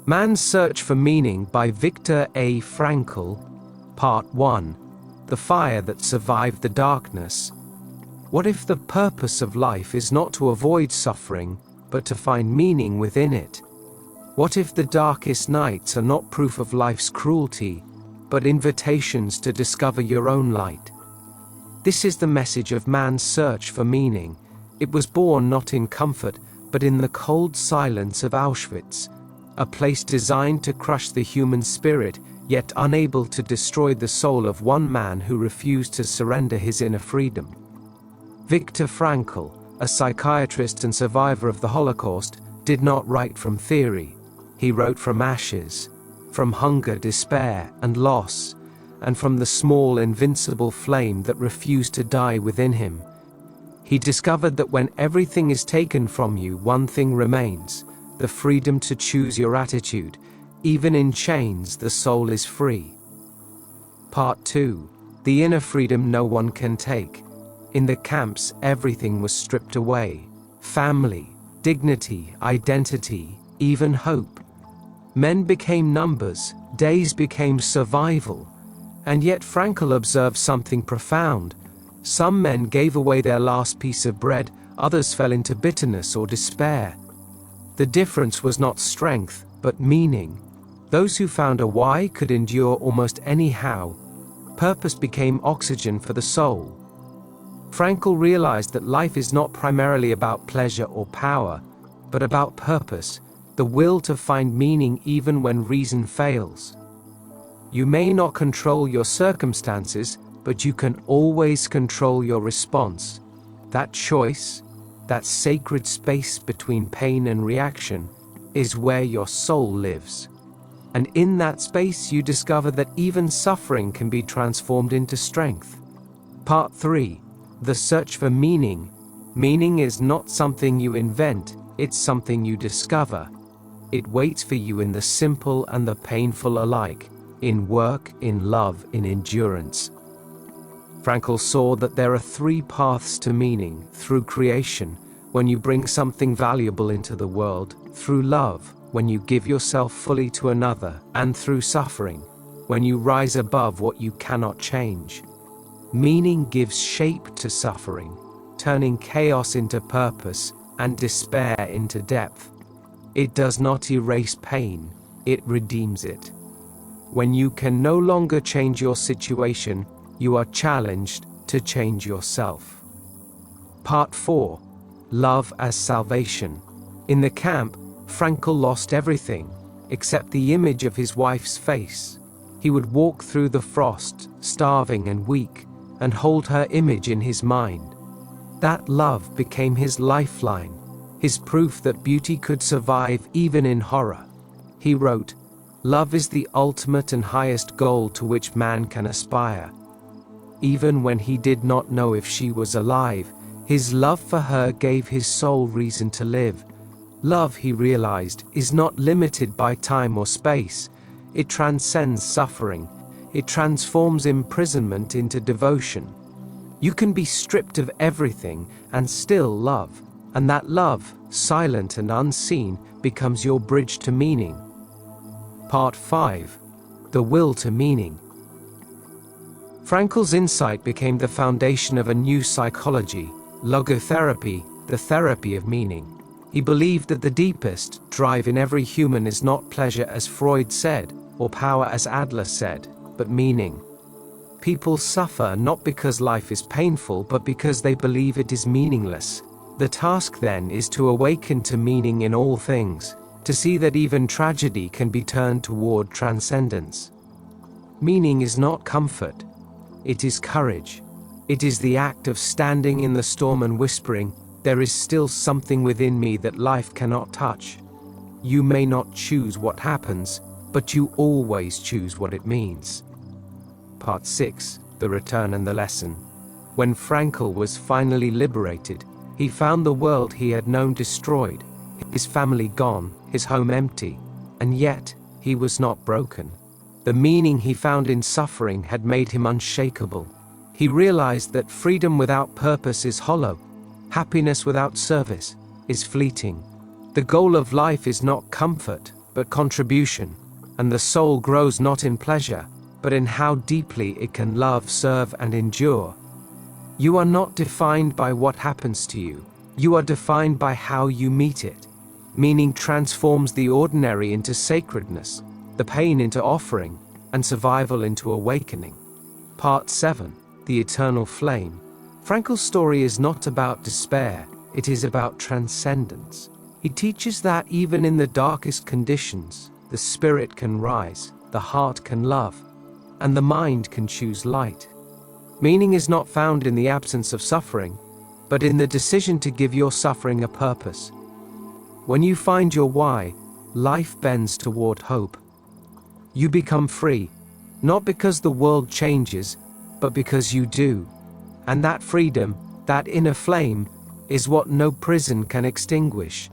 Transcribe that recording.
Man's Search for Meaning by Viktor E. Frankl. Part 1. The Fire That Survived the Darkness. What if the purpose of life is not to avoid suffering, but to find meaning within it? What if the darkest nights are not proof of life's cruelty, but invitations to discover your own light? This is the message of man's search for meaning. It was born not in comfort, but in the cold silence of Auschwitz, a place designed to crush the human spirit, yet unable to destroy the soul of one man who refused to surrender his inner freedom. Viktor Frankl, a psychiatrist and survivor of the Holocaust, did not write from theory. He wrote from ashes, from hunger, despair, and loss, and from the small, invincible flame that refused to die within him. He discovered that when everything is taken from you, one thing remains: the freedom to choose your attitude. Even in chains, the soul is free. Part 2. The inner freedom no one can take. In the camps, everything was stripped away: family, dignity, identity, even hope. Men became numbers, days became survival. And yet Frankl observed something profound. Some men gave away their last piece of bread, others fell into bitterness or despair. The difference was not strength, but meaning. Those who found a why could endure almost any how. Purpose became oxygen for the soul. Frankl realized that life is not primarily about pleasure or power, but about purpose, the will to find meaning even when reason fails. You may not control your circumstances, but you can always control your response. That choice, that sacred space between pain and reaction, is where your soul lives. And in that space you discover that even suffering can be transformed into strength. Part 3. The Search for Meaning. Meaning is not something you invent, it's something you discover. It waits for you in the simple and the painful alike, in work, in love, in endurance. Frankl saw that there are 3 paths to meaning: through creation, when you bring something valuable into the world; through love, when you give yourself fully to another; and through suffering, when you rise above what you cannot change. Meaning gives shape to suffering, turning chaos into purpose and despair into depth. It does not erase pain, it redeems it. When you can no longer change your situation, you are challenged to change yourself. Part 4. Love as Salvation. In the camp, Frankl lost everything, except the image of his wife's face. He would walk through the frost, starving and weak, and hold her image in his mind. That love became his lifeline, his proof that beauty could survive even in horror. He wrote, "Love is the ultimate and highest goal to which man can aspire." Even when he did not know if she was alive, his love for her gave his soul reason to live. Love, he realized, is not limited by time or space. It transcends suffering. It transforms imprisonment into devotion. You can be stripped of everything and still love, and that love, silent and unseen, becomes your bridge to meaning. Part 5. The Will to Meaning. Frankl's insight became the foundation of a new psychology, logotherapy, the therapy of meaning. He believed that the deepest drive in every human is not pleasure, as Freud said, or power, as Adler said, but meaning. People suffer not because life is painful, but because they believe it is meaningless. The task then is to awaken to meaning in all things, to see that even tragedy can be turned toward transcendence. Meaning is not comfort. It is courage. It is the act of standing in the storm and whispering, "There is still something within me that life cannot touch." You may not choose what happens, but you always choose what it means. Part 6. The Return and the Lesson. When Frankl was finally liberated, he found the world he had known destroyed, his family gone, his home empty, and yet he was not broken. The meaning he found in suffering had made him unshakable. He realized that freedom without purpose is hollow. Happiness without service is fleeting. The goal of life is not comfort, but contribution, and the soul grows not in pleasure, but in how deeply it can love, serve, and endure. You are not defined by what happens to you, you are defined by how you meet it. Meaning transforms the ordinary into sacredness, the pain into offering, and survival into awakening. Part 7. The Eternal Flame. Frankl's story is not about despair, it is about transcendence. He teaches that even in the darkest conditions, the spirit can rise, the heart can love, and the mind can choose light. Meaning is not found in the absence of suffering, but in the decision to give your suffering a purpose. When you find your why, life bends toward hope. You become free, not because the world changes, but because you do. And that freedom, that inner flame, is what no prison can extinguish.